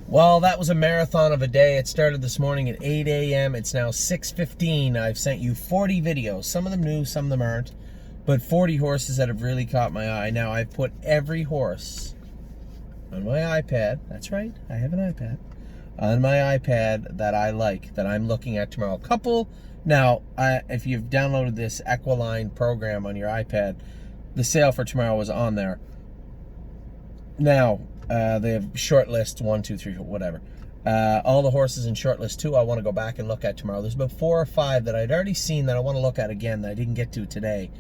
Well, that was a marathon of a day. It started this morning at 8 a.m. It's now 6:15. I've sent you 40 videos. Some of them new, some of them aren't. But 40 horses that have really caught my eye. Now, I've put every horse on my iPad. That's right, I have an iPad. On my iPad that I like, that I'm looking at tomorrow. Now, if you've downloaded this Equiline program on your iPad, the sale for tomorrow was on there. Now, they have short list 1, 2, 3, whatever. All the horses in short list 2 I want to go back and look at tomorrow. There's about 4 or 5 that I'd already seen that I want to look at again that I didn't get to today.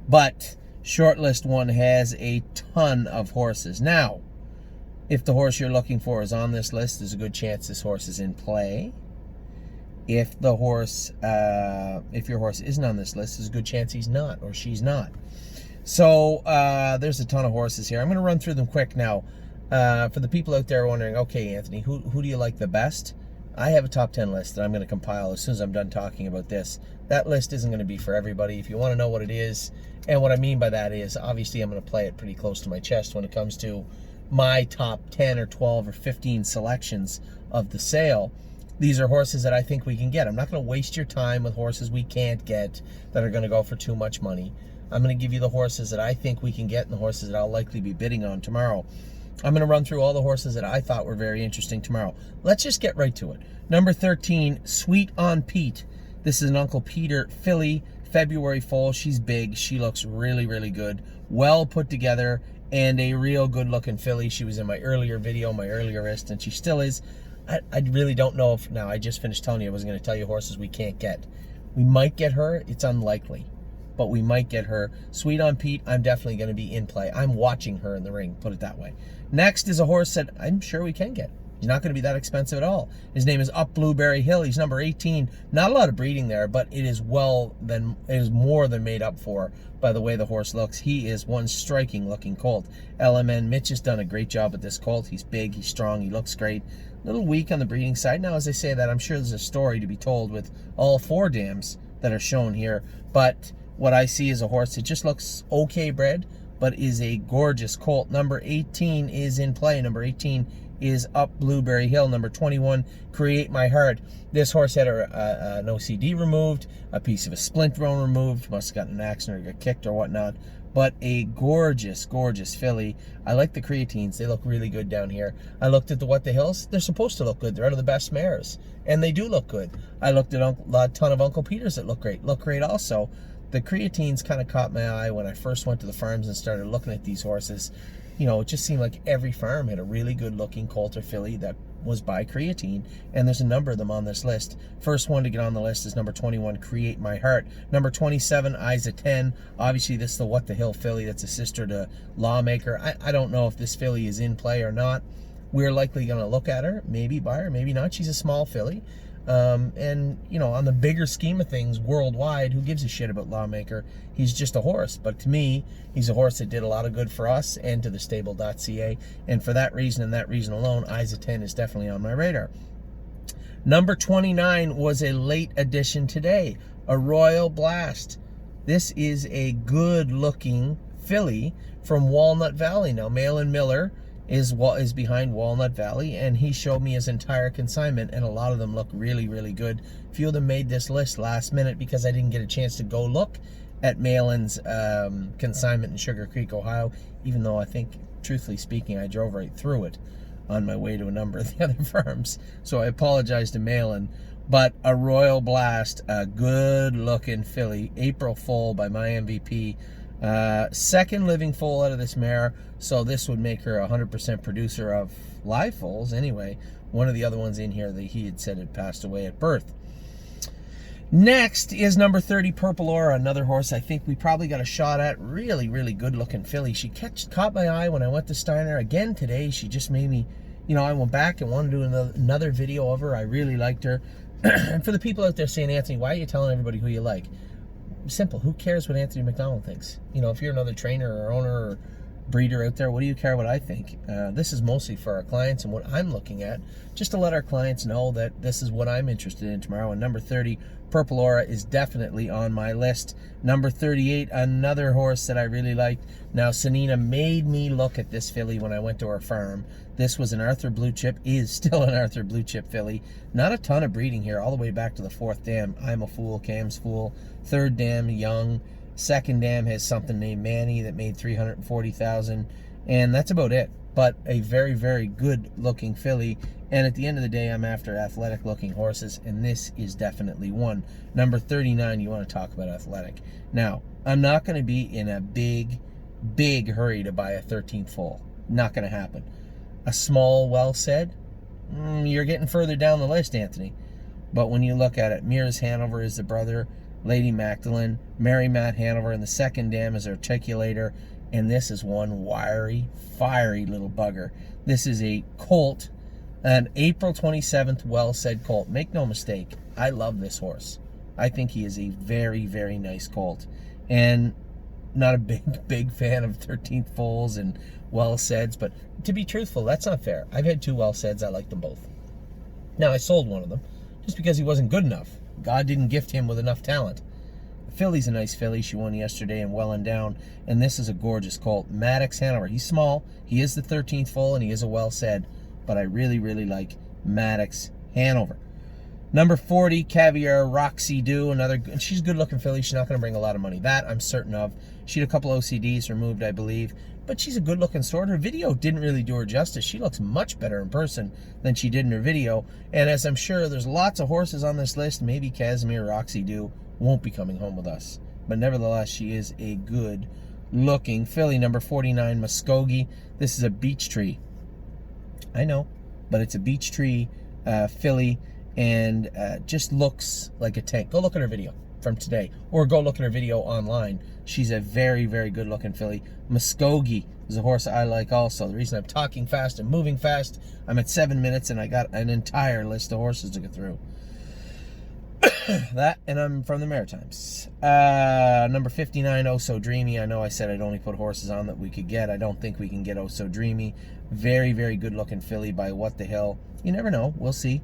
But short list 1 has a ton of horses. Now, if the horse you're looking for is on this list, there's a good chance this horse is in play. If the horse, if your horse isn't on this list, there's a good chance he's not or she's not. So there's a ton of horses here. I'm going to run through them quick now. For the people out there wondering, okay, Anthony, who do you like the best? I have a top 10 list that I'm going to compile as soon as I'm done talking about this. That list isn't going to be for everybody. If you want to know what it is, and what I mean by that is, obviously I'm going to play it pretty close to my chest when it comes to my top 10 or 12 or 15 selections of the sale. These are horses that I think we can get. I'm not going to waste your time with horses we can't get that are going to go for too much money. I'm going to give you the horses that I think we can get and the horses that I'll likely be bidding on tomorrow. I'm going to run through all the horses that I thought were very interesting tomorrow. Let's just get right to it. Number 13, Sweet on Pete. This is an Uncle Peter filly, February foal. She's big. She looks really, really good. Well put together and a real good looking filly. She was in my earlier video, my earlier list, and she still is. I really don't know if, now I just finished telling you I was going to tell you horses we can't get. We might get her. It's unlikely, but we might get her. Sweet on Pete, I'm definitely going to be in play. I'm watching her in the ring, put it that way. Next is a horse that I'm sure we can get. He's not going to be that expensive at all. His name is Up Blueberry Hill. He's number 18. Not a lot of breeding there, but it is more than made up for by the way the horse looks. He is one striking looking colt. LMN Mitch has done a great job with this colt. He's big, he's strong, he looks great. A little weak on the breeding side. Now, as I say that, I'm sure there's a story to be told with all 4 dams that are shown here. But what I see is a horse that just looks okay bred, but is a gorgeous colt. Number 18 is in play. Number 18 is Up Blueberry Hill. Number 21, Create My Heart. This horse had an OCD removed, a piece of a splint bone removed, must have gotten an accident or got kicked or whatnot, but a gorgeous, gorgeous filly. I like the creatines. They look really good down here. I looked at the What the Hills. They're supposed to look good. They're out of the best mares, and they do look good. I looked at a ton of Uncle Peters that look great also. The creatines kind of caught my eye when I first went to the farms and started looking at these horses. You know, it just seemed like every farm had a really good looking colt or filly that was by creatine, and there's a number of them on this list. First one to get on the list is number 21, Create My Heart. Number 27, Eyes of 10. Obviously, this is the What the Hill filly that's a sister to Lawmaker. I don't know if this filly is in play or not. We're likely going to look at her, maybe buy her, maybe not. She's a small filly. And, you know, on the bigger scheme of things worldwide, who gives a shit about Lawmaker? He's just a horse. But to me, he's a horse that did a lot of good for us and to the stable.ca. And for that reason and that reason alone, Eyes of 10 is definitely on my radar. Number 29 was a late addition today, a Royal Blast. This is a good-looking filly from Walnut Valley. Now, Malin Miller is behind Walnut Valley, and he showed me his entire consignment, and a lot of them look really, really good. A few of them made this list last minute because I didn't get a chance to go look at Malin's consignment in Sugar Creek, Ohio, even though I think, truthfully speaking, I drove right through it on my way to a number of the other farms. So I apologize to Malin. But a Royal Blast, a good-looking filly, April foal by my MVP. Second living foal out of this mare, so this would make her 100% producer of live foals anyway. One of the other ones in here that he had said had passed away at birth. Next is number 30, Purple Aura, another horse I think we probably got a shot at. Really, really good looking filly. She caught my eye when I went to Steiner again today. She just made me, you know, I went back and wanted to do another video of her. I really liked her. And for the people out there saying, Anthony, why are you telling everybody who you like? Simple. Who cares what Anthony McDonald thinks? You know, if you're another trainer or owner or breeder out there, what do you care what I think? This is mostly for our clients and what I'm looking at, just to let our clients know that this is what I'm interested in tomorrow. And number 30, Purple Aura, is definitely on my list. Number 38, another horse that I really liked. Now, Sanina made me look at this filly when I went to her farm. This was an Arthur Blue Chip, is still an Arthur Blue Chip filly. Not a ton of breeding here, all the way back to the 4th dam. I'm a Fool, Cam's Fool. 3rd dam, Young. 2nd dam has something named Manny that made 340,000, and that's about it. But a very, very good looking filly. And at the end of the day, I'm after athletic looking horses, and this is definitely one. Number 39, you want to talk about athletic. Now, I'm not going to be in a big hurry to buy a 13th foal. Not going to happen. A small, well said, you're getting further down the list, Anthony. But when you look at it, Mears Hanover is the brother, Lady Magdalene, Mary Matt Hanover in the 2nd dam is articulator, and this is one wiry, fiery little bugger. This is a colt, an April 27th well-said colt. Make no mistake, I love this horse. I think he is a very, very nice colt. And not a big fan of 13th foals and well-saids, but to be truthful, that's not fair. I've had 2 well-saids, I like them both. Now, I sold one of them just because he wasn't good enough. God didn't gift him with enough talent. The filly's a nice filly. She won yesterday in Well and Down, and this is a gorgeous colt. Maddox Hanover. He's small. He is the 13th foal, and he is a well-said, but I really, really like Maddox Hanover. Number 40, Caviar Roxy Dew. And she's a good-looking filly. She's not going to bring a lot of money. That I'm certain of. She had a couple OCDs removed, I believe, but she's a good-looking sort. Her video didn't really do her justice. She looks much better in person than she did in her video. And as I'm sure there's lots of horses on this list, maybe Casimir Roxy Dew won't be coming home with us. But nevertheless, she is a good-looking filly. Number 49, Muskogee. This is a beech tree. I know, but it's a beech tree filly, and just looks like a tank. Go look at her video from today, or go look at her video online. She's a very, very good looking filly. Muskogee is a horse I like also. The reason I'm talking fast and moving fast, I'm at 7 minutes and I got an entire list of horses to go through. That, and I'm from the Maritimes. Number 59, Oh So Dreamy. I know I said I'd only put horses on that we could get. I don't think we can get Oh So Dreamy. Very, very good looking filly by What the Hill. You never know. We'll see.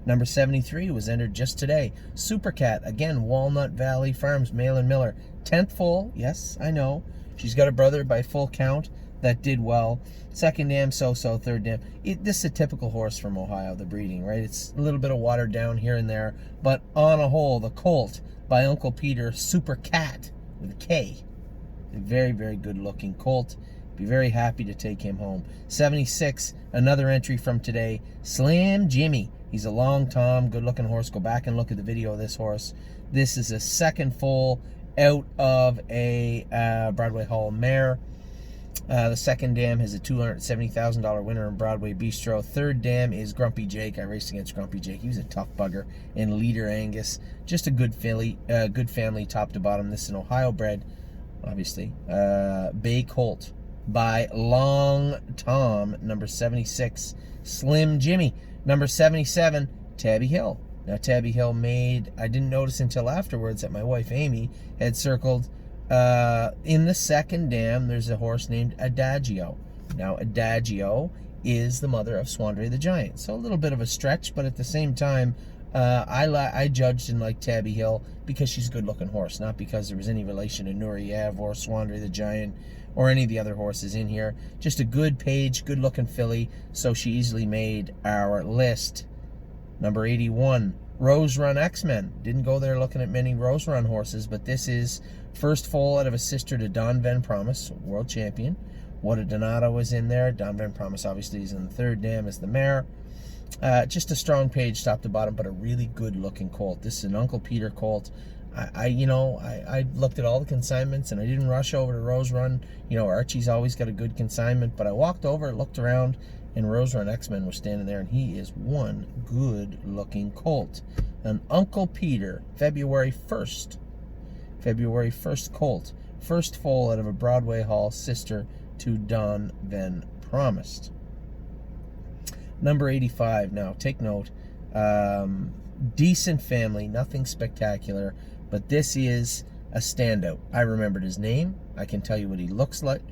Number 73 was entered just today. Super Cat, again, Walnut Valley Farms, Malin Miller. 10th foal, yes, I know. She's got a brother by full count that did well. 2nd dam, so-so. 3rd dam. This is a typical horse from Ohio, the breeding, right? It's a little bit of watered down here and there. But on a whole, the colt by Uncle Peter, Super Cat, with a K. A very, very good looking colt. Be very happy to take him home. 76, another entry from today. Slam Jimmy. He's a long tom, good-looking horse. Go back and look at the video of this horse. This is a 2nd foal out of a Broadway Hall mare. The 2nd dam has a $270,000 winner in Broadway Bistro. 3rd dam is Grumpy Jake. I raced against Grumpy Jake. He was a tough bugger. And Leader Angus. Just a good filly, good family top to bottom. This is an Ohio bred, obviously. Bay Colt by Long Tom. Number 76, Slim Jimmy. Number 77, Tabby Hill. Now, Tabby Hill made, I didn't notice until afterwards that my wife Amy had circled, in the 2nd dam, there's a horse named Adagio. Now, Adagio is the mother of Swandre the Giant. So a little bit of a stretch, but at the same time, I judged and liked Tabby Hill because she's a good-looking horse, not because there was any relation to Nureyev or Swandre the Giant or any of the other horses in here. Just a good page, good-looking filly, so she easily made our list. Number 81, Rose Run X-Men. Didn't go there looking at many Rose Run horses, but this is first foal out of a sister to Don Van Promise, world champion. What a Donato was in there. Don Van Promise obviously is in the 3rd dam as the mare. Just a strong page top to bottom, but a really good-looking colt. This is an Uncle Peter colt. I looked at all the consignments, and I didn't rush over to Rose Run. You know, Archie's always got a good consignment, but I walked over, looked around, and Rose Run X-Men was standing there, and he is one good-looking colt. An Uncle Peter, February 1st colt. First foal out of a Broadway Hall sister to Don Van Promised. Number 85, now take note, decent family, nothing spectacular, but this is a standout. I remembered his name. I can tell you what he looks like.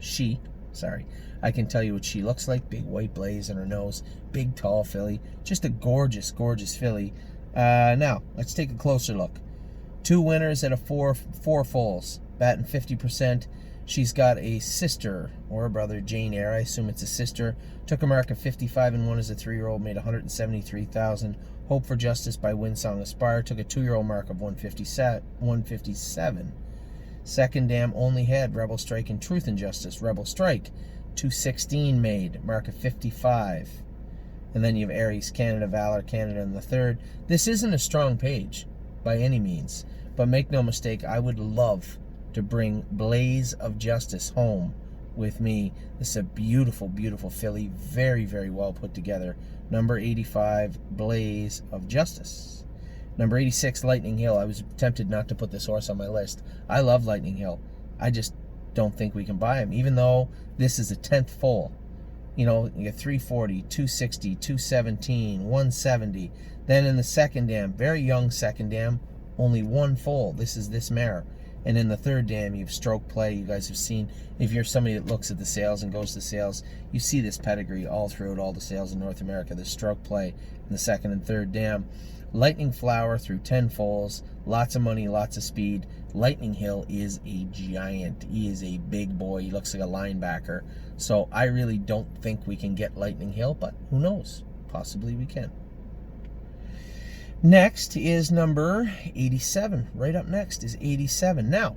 I can tell you what she looks like. Big white blaze on her nose. Big, tall filly. Just a gorgeous, gorgeous filly. Now, let's take a closer look. 2 winners at a four foals. Batting 50%. She's got a sister or a brother, Jane Eyre. I assume it's a sister. Took a mark of 55-1 as a 3-year-old. Made 173,000. Hope for Justice by Windsong Aspire. Took a 2-year-old mark of 157. Second dam only had Rebel Strike and Truth and Justice. Rebel Strike, 216 made, mark of 55. And then you have Aries, Canada, Valor, Canada in the third. This isn't a strong page by any means, but make no mistake, I would love to bring Blaze of Justice home with me. This is a beautiful, beautiful filly, very, very well put together. Number 85, Blaze of Justice. Number 86, Lightning Hill. I was tempted not to put this horse on my list. I love Lightning Hill. I just don't think we can buy him, even though this is a 10th foal. You know, you get 340, 260, 217, 170. Then in the second dam, very young second dam, only 1 foal. This is this mare. And in the third dam, you have Stroke Play. You guys have seen, if you're somebody that looks at the sales and goes to sales, you see this pedigree all throughout all the sales in North America. The Stroke Play in the second and third dam. Lightning Flower through 10 foals. Lots of money, lots of speed. Lightning Hill is a giant. He is a big boy. He looks like a linebacker. So I really don't think we can get Lightning Hill, but who knows? Possibly we can. Next is number 87. Right up next is 87. Now,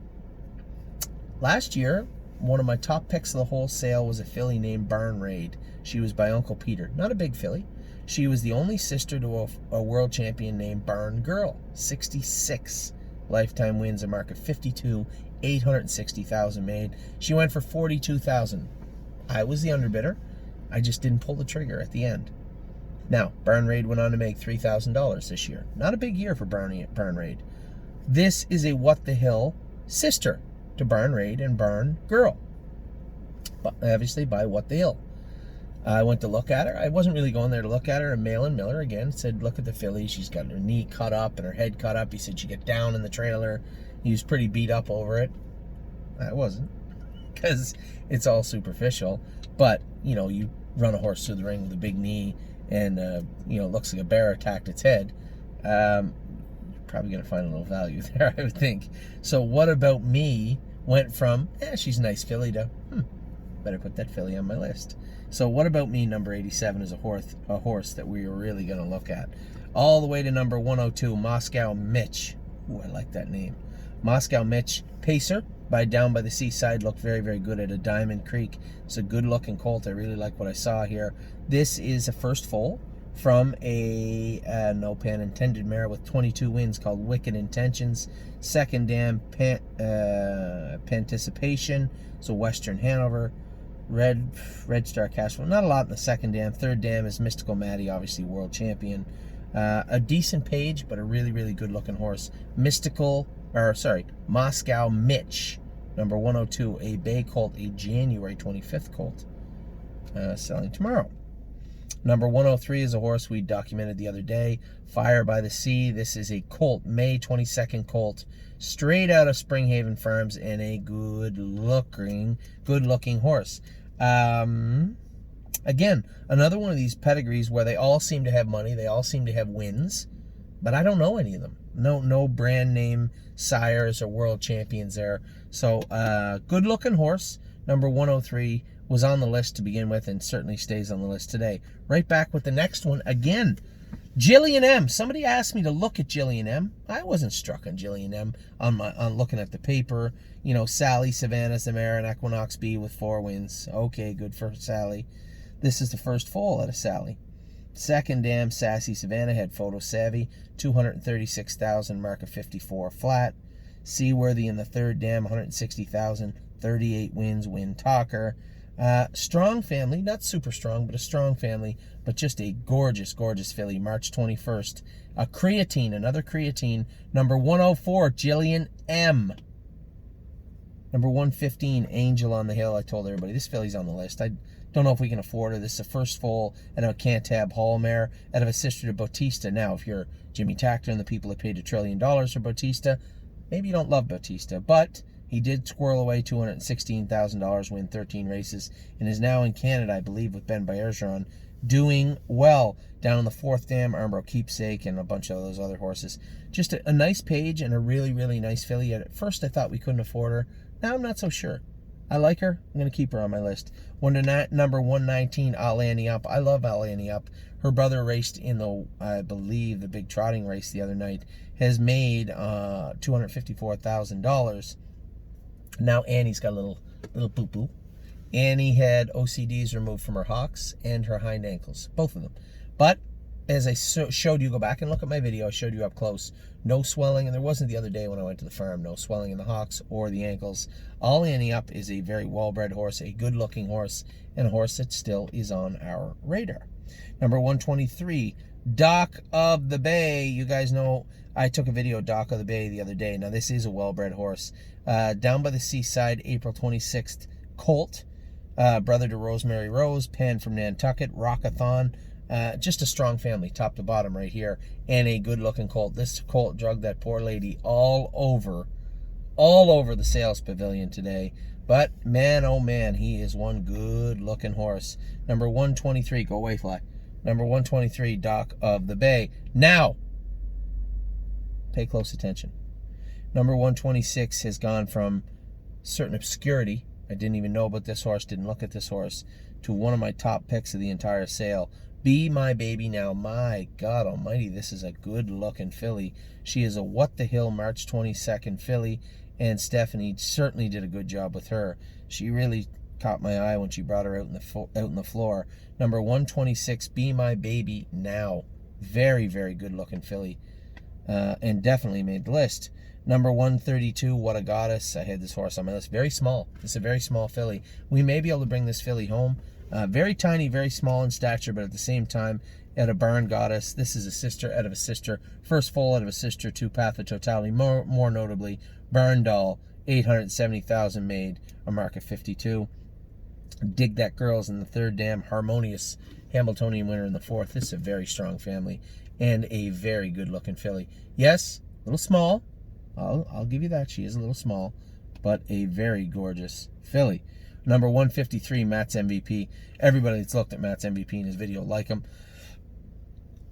last year, one of my top picks of the whole sale was a filly named Barn Raid. She was by Uncle Peter. Not a big filly. She was the only sister to a world champion named Barn Girl. 66 lifetime wins, a mark of 52, 860,000 made. She went for 42,000. I was the underbidder. I just didn't pull the trigger at the end. Now, Barn Raid went on to make $3,000 this year. Not a big year for Barn Raid. This is a What the Hill sister to Barn Raid and Barn Girl. But obviously by What the Hill. I went to look at her. I wasn't really going there to look at her. And Malin Miller, again, said, look at the filly. She's got her knee cut up and her head cut up. He said she got down in the trailer. He was pretty beat up over it. I wasn't, because it's all superficial. But, you know, you run a horse through the ring with a big knee and, you know, it looks like a bear attacked its head. You're probably going to find a little value there, I would think. So What About Me went from, she's a nice filly, to, better put that filly on my list. So What About Me, number 87, is a horse that we are really going to look at. All the way to number 102, Moscow Mitch. Ooh, I like that name. Moscow Mitch, pacer, down by the seaside, looked very, very good at a Diamond Creek. It's a good-looking colt. I really like what I saw here. This is a first foal from a, no pun intended, mare with 22 wins called Wicked Intentions. Second dam, Panticipation, so Western Hanover. Red Star Cashflow. Not a lot in the second dam. Third dam is Mystical Maddie, obviously world champion. A decent page, but a really, really good-looking horse. Moscow Mitch, number 102, a bay colt, a January 25th colt. Selling tomorrow. Number 103 is a horse we documented the other day, Fire by the Sea. This is a colt, May 22nd colt, straight out of Springhaven Farms, and a good-looking horse. Again, another one of these pedigrees where they all seem to have money, they all seem to have wins, but I don't know any of them. No brand name sires or world champions there. So, good-looking horse, number 103, was on the list to begin with and certainly stays on the list today. Right back with the next one again. Jillian M. Somebody asked me to look at Jillian M. I wasn't struck on Jillian M. on looking at the paper. You know, Sally, Savannah, Zamara, and Equinox B with 4 wins. Okay, good for Sally. This is the first foal out of Sally. Second dam, Sassy Savannah had Photo Savvy, 236,000, mark of 54 flat. Seaworthy in the third dam, 160,000, 38 wins, Win Talker. Strong family, not super strong, but a strong family, but just a gorgeous, gorgeous filly, March 21st. A creatine, another creatine, number 104, Jillian M. Number 115, Angel on the Hill. I told everybody, this filly's on the list. I don't know if we can afford her. This is the first foal out of a Cantab Hall mare, out of a sister to Bautista. Now, if you're Jimmy Tactor and the people that paid $1 trillion for Bautista, Maybe you don't love Bautista, but he did squirrel away $216,000, win 13 races, and is now in Canada, I believe, with Ben Bergeron, doing well. Down in the fourth dam, Armbro Keepsake, and a bunch of those other horses. Just a nice page and a really, really nice filly. At first, I thought we couldn't afford her. Now I'm not so sure. I like her. I'm going to keep her on my list. Number 119, I'll Annie Up. I love I'll Annie Up. Her brother raced in the, I believe, the big trotting race the other night. Has made $254,000. Now Annie's got a little boo-boo. Annie had OCDs removed from her hocks and her hind ankles, both of them. But as I showed you, go back and look at my video, I showed you up close. No swelling, and there wasn't the other day when I went to the farm, no swelling in the hocks or the ankles. All Annie Up is a very well-bred horse, a good-looking horse, and a horse that still is on our radar. Number 123, Dock of the Bay. You guys know I took a video of Dock of the Bay the other day. Now, this is a well-bred horse. Down by the Seaside, April 26th, colt. Brother to Rosemary Rose, Pan from Nantucket, Rockathon. Just a strong family, top to bottom right here, and a good-looking colt. This colt drugged that poor lady all over the sales pavilion today. But, man, oh, man, he is one good-looking horse. Number 123, go away, fly. Number 123, Dock of the Bay. Now, pay close attention. Number 126 has gone from certain obscurity, I didn't even know about this horse, didn't look at this horse, to one of my top picks of the entire sale. Be My Baby Now. My God almighty, this is a good-looking filly. She is a What the Hill March 22nd filly, and Stephanie certainly did a good job with her. She really caught my eye when she brought her out in the floor. Number 126, Be My Baby Now. Very, very good-looking filly, and definitely made the list. Number 132, What a Goddess. I had this horse on my list. Very small. It's a very small filly. We may be able to bring this filly home. Very tiny, very small in stature, but at the same time, at a barn goddess. This is a sister out of a sister. First foal out of a sister to Path of Totality. More notably, Barn Doll, 870,000 made, a mark of 52. Dig That Girls in the third dam. Harmonious Hamiltonian winner in the fourth. This is a very strong family and a very good-looking filly. Yes, a little small. I'll give you that. She is a little small, but a very gorgeous filly. Number 153, Matt's MVP. Everybody that's looked at Matt's MVP in his video like him.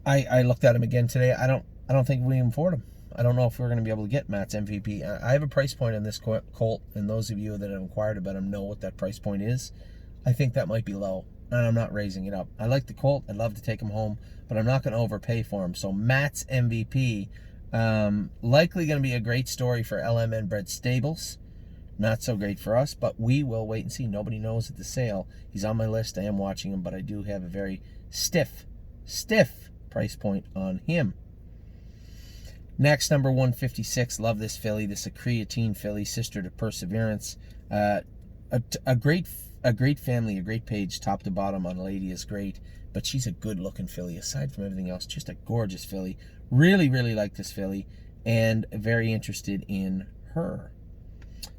I looked at him again today. I don't think we can afford him. I don't know if we're going to be able to get Matt's MVP. I have a price point on this colt, and those of you that have inquired about him know what that price point is. I think that might be low, and I'm not raising it up. I like the colt. I'd love to take him home, but I'm not going to overpay for him. So Matt's MVP, likely going to be a great story for LMN Bred Stables. Not so great for us, but we will wait and see. Nobody knows at the sale. He's on my list. I am watching him, but I do have a very stiff price point on him. Next, number 156. Love this filly. This is a creatine filly, sister to Perseverance. A great family, a great page, top to bottom on Lady is great, but she's a good-looking filly. Aside from everything else, just a gorgeous filly. Really, really like this filly, and very interested in her.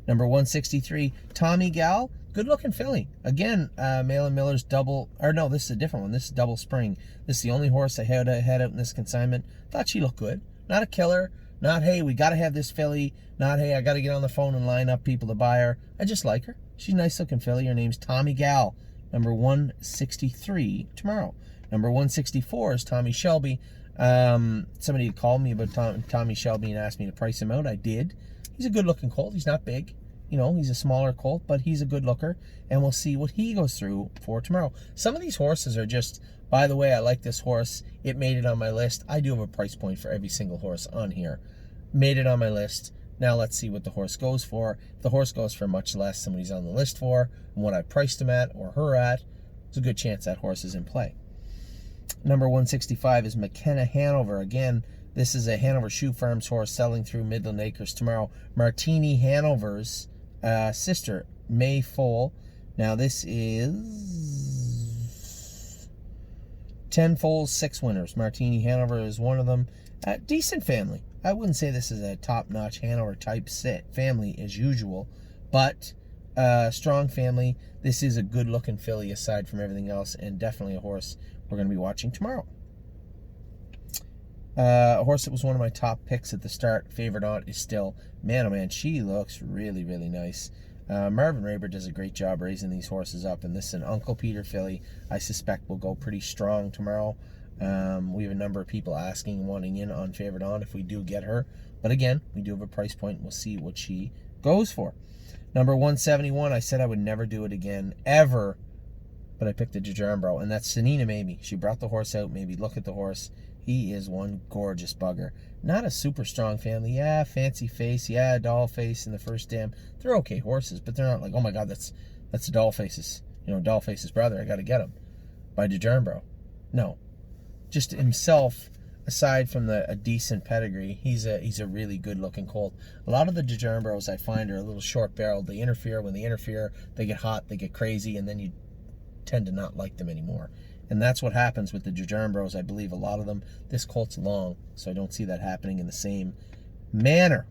Number 163, Tommy Gal, good-looking filly. Again, Malin Miller's double, or no, this is a different one. This is double spring. This is the only horse I had out in this consignment. Thought she looked good. Not a killer. Not, hey, we got to have this filly. Not, hey, I got to get on the phone and line up people to buy her. I just like her. She's a nice-looking filly. Her name's Tommy Gal. Number 163 tomorrow. Number 164 is Tommy Shelby. Somebody called me about Tommy Shelby and asked me to price him out. I did. He's a good-looking colt. He's not big. You know, he's a smaller colt, but he's a good looker, and we'll see what he goes through for tomorrow. Some of these horses are just, by the way, I like this horse. It made it on my list. I do have a price point for every single horse on here. Made it on my list. Now let's see what the horse goes for. If the horse goes for much less than what he's on the list for, and what I priced him at or her at, there's a good chance that horse is in play. Number 165 is McKenna Hanover. Again, this is a Hanover Shoe Farms horse selling through Midland Acres tomorrow. Martini Hanover's sister, May Foal. Now this is 10 foals, 6 winners. Martini Hanover is one of them. Decent family. I wouldn't say this is a top-notch Hanover type family as usual, but strong family. This is a good-looking filly aside from everything else, and definitely a horse we're going to be watching tomorrow. A horse that was one of my top picks at the start, favorite aunt, is still, man, oh man, she looks really, really nice. Marvin Raber does a great job raising these horses up, and this is an Uncle Peter filly. I suspect will go pretty strong tomorrow. We have a number of people asking, wanting in on favorite aunt if we do get her. But again, we do have a price point. We'll see what she goes for. Number 171, I said I would never do it again, ever. But I picked a Djambro, and that's Sanina Maybe. She brought the horse out. Maybe look at the horse. He is one gorgeous bugger. Not a super strong family. Yeah, fancy face. Yeah, doll face in the first dam. They're okay horses, but they're not like, oh my God, that's a doll face's, doll face's brother. I got to get him. By Djambro. No, just himself. Aside from a decent pedigree, he's a really good looking colt. A lot of the Djambros I find are a little short barreled. They interfere. When they interfere, they get hot, they get crazy, and then you tend to not like them anymore. And that's what happens with the Djambros, I believe, a lot of them. This colt's long, so I don't see that happening in the same manner.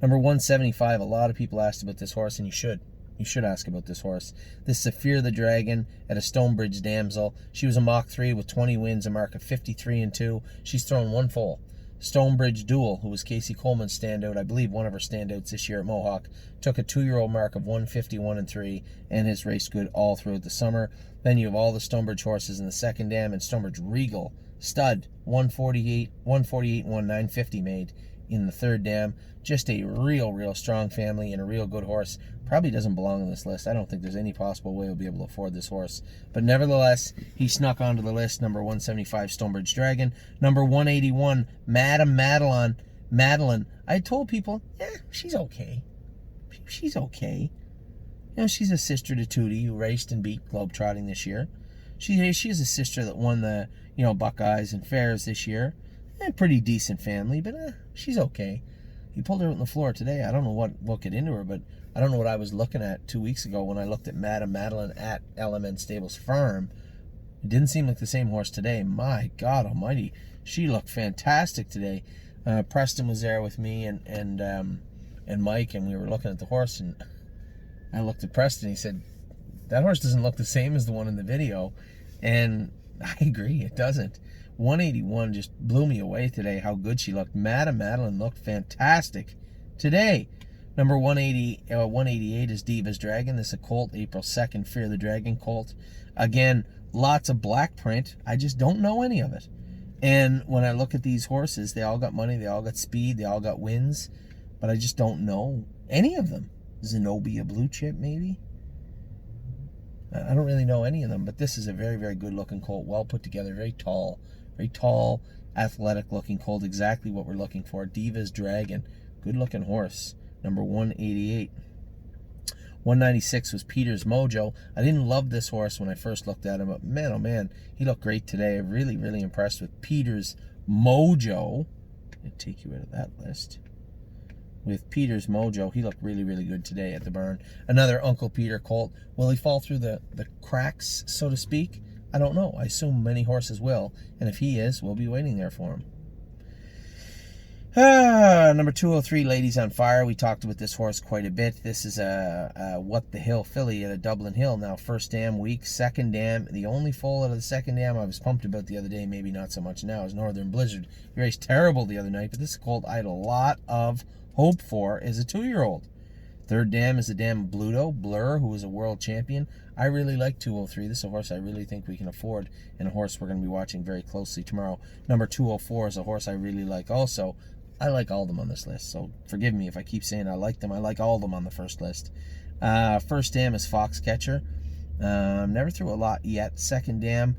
Number 175, a lot of people asked about this horse, and you should. You should ask about this horse. This is Fear the Dragon at a Stonebridge Damsel. She was a Mach 3 with 20 wins, a mark of 53-2. She's thrown one foal. Stonebridge Duel, who was Casey Coleman's standout, I believe one of her standouts this year at Mohawk, took a 2-year-old mark of 151-3 and has raced good all throughout the summer. Then you have all the Stonebridge horses in the second dam, and Stonebridge Regal, stud, 148, 950 made in the third dam. Just a real strong family and a real good horse. Probably doesn't belong on this list. I don't think there's any possible way we'll be able to afford this horse. But nevertheless, he snuck onto the list. Number 175, Stonebridge Dragon. Number 181, Madame Madeline. I told people, she's okay. She's okay. She's a sister to Tootie, who raced and beat Globetrotting this year. She is a sister that won the Buckeyes and Fairs this year. Pretty decent family, but she's okay. He pulled her out on the floor today. I don't know what got into her, but I don't know what I was looking at 2 weeks ago when I looked at Madame Madeline at LMN Stables Farm. It didn't seem like the same horse today. My God almighty, she looked fantastic today. Preston was there with me and Mike, and we were looking at the horse, and I looked at Preston. He said, that horse doesn't look the same as the one in the video. And I agree, it doesn't. 181 just blew me away today, how good she looked. Madame Madeline looked fantastic today. Number 188 is Diva's Dragon. This is a colt, April 2nd, Fear the Dragon colt. Again, lots of black print. I just don't know any of it. And when I look at these horses, they all got money, they all got speed, they all got wins, but I just don't know any of them. Zenobia Blue Chip, maybe? I don't really know any of them, but this is a very good looking colt, well put together, very tall, athletic looking colt, exactly what we're looking for. Diva's Dragon, good looking horse. Number 188. 196 was Peter's Mojo. I didn't love this horse when I first looked at him, but man, oh man, he looked great today. I'm really impressed with Peter's Mojo. I'll take you out of that list. With Peter's Mojo, he looked really good today at the barn. Another Uncle Peter colt. Will he fall through the cracks, so to speak? I don't know. I assume many horses will, and if he is, we'll be waiting there for him. Number 203, Ladies on Fire. We talked about this horse quite a bit. This is a What the Hill filly at a Dublin Hill. Now, first dam week, second dam. The only foal out of the second dam I was pumped about the other day, maybe not so much now, is Northern Blizzard. He raced terrible the other night, but this colt I had a lot of hope for as a 2-year-old. Third dam is the dam of Blur, who was a world champion. I really like 203. This is a horse I really think we can afford, and a horse we're going to be watching very closely tomorrow. Number 204 is a horse I really like also. I like all of them on this list, so forgive me if I keep saying I like them. I like all of them on the first list. First dam is Foxcatcher. Never threw a lot yet. Second dam,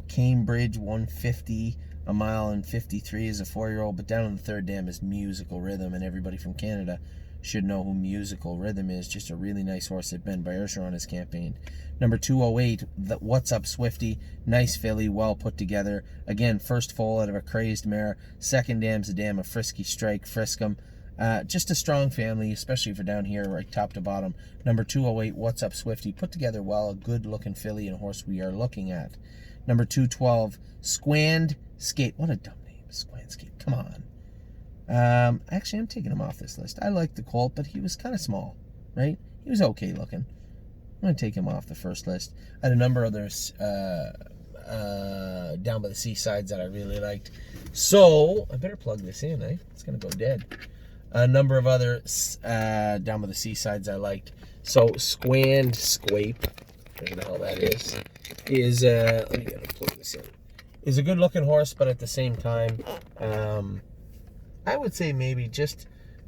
Cambridge, 150, a mile and 53 as a 4-year-old. But down in the third dam is Musical Rhythm, and everybody from Canada should know who Musical Rhythm is. Just a really nice horse that Ben Bergeron has campaigned. Number 208, What's Up Swifty. Nice filly, well put together. Again, first foal out of a crazed mare. Second dam's a dam of Frisky Strike, Friskum. Just a strong family, especially for down here, right top to bottom. Number 208, What's Up Swifty. Put together well, a good looking filly and horse we are looking at. Number 212, Squand Skate. What a dumb name, Squand Skate. Come on. Actually, I'm taking him off this list. I like the colt, but he was kind of small, right? He was okay looking. I'm going to take him off the first list. I had a number of others down by the seasides that I really liked. So I better plug this in, eh? It's gonna go dead. A number of other down by the seasides I liked. So Squand Skate, whatever the hell that is let me get to plug this in. Is a good looking horse, but at the same time, I would say maybe just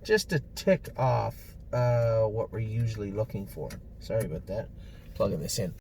a tick off what we're usually looking for. Sorry about that. Plugging this in.